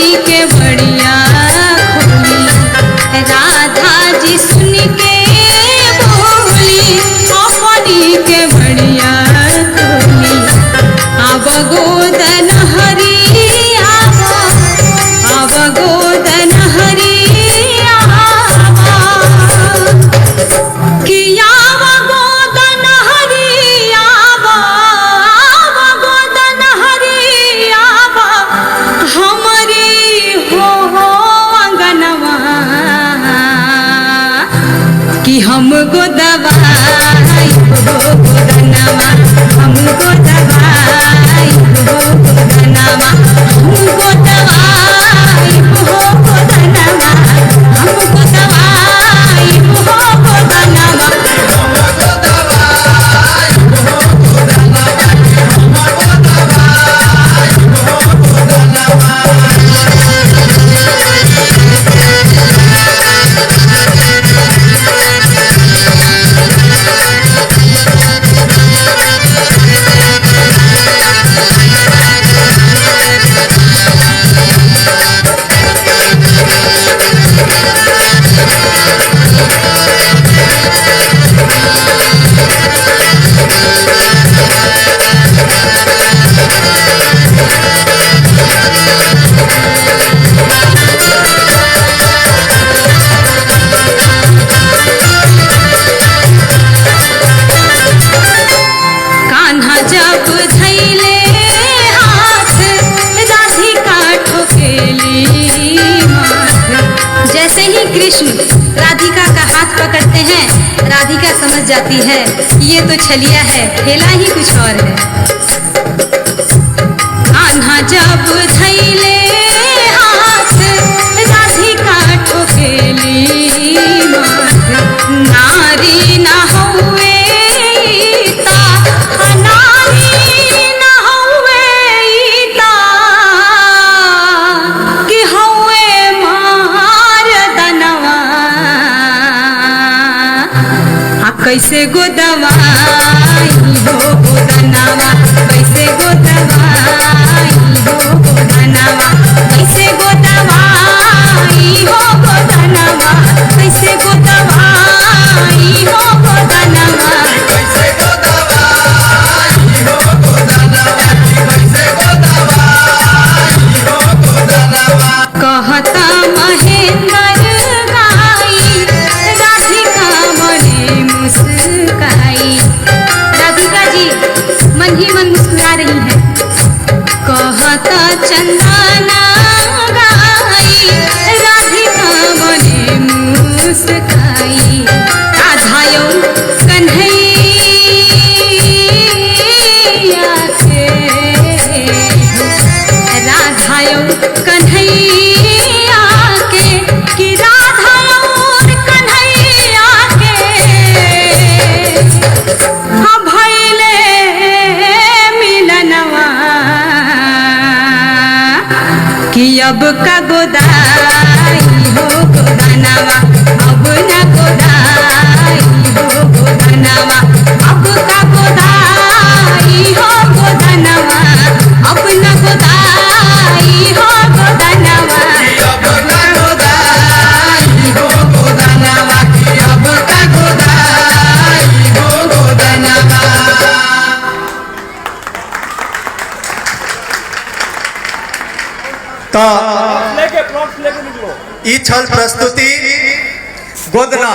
परी के बढ़िया खोली, राधा जी सुन के बोली परी के बढ़िया खोली। अब गोदन हरी अब गोदन हरी किया गोदन हरी गोदन हरी हमारी हो अंगनवा कि हम गोदवाई हो गोदनवा, हम गोदवाई हो गोदनवा, हम गोदवाई हो गोदनवा, हम गोदवाई हो गोदनवा। जब धैले हाथ राधिका ठोकेली माथ। जैसे ही कृष्ण राधिका का हाथ पकड़ते हैं, राधिका समझ जाती है ये तो छलिया है, खेला ही कुछ और है। कान्हा जब धैले हाथ राधिका ठोकेली माथ। नारी न हुए कैसे गोदवाई हो गोदनवा, कैसे गोदवाई हो गोदनवा, कैसे गोदवाई हो गोदनवा, कैसे गोदवाई हो गोदनवा, कैसे गोदवाई हो गोदनवा, कैसे गोदवाई हो गोदनवा। कहता महेंद्र गाई राधिका बड़ी मुस्काई। राधिका जी मन ही मन मुस्कुरा रही है। कहता चंदना गाई राधिका बड़ी मुस्काई। राधायो कन्हैया के, राधायो कन्हैया के, कि राधायो कन्हैया भैले मिलनवा कि अब का गोदाई हो गोदनवा, अब न गोदाई हो गोदनवा, अब का गोदाई हो गोदनवा, अब न गोदाई हो गोदनवा, अब न गोदाई हो गोदनवा, अब का गोदाई हो गोदनवा। ई छल प्रस्तुति गोदना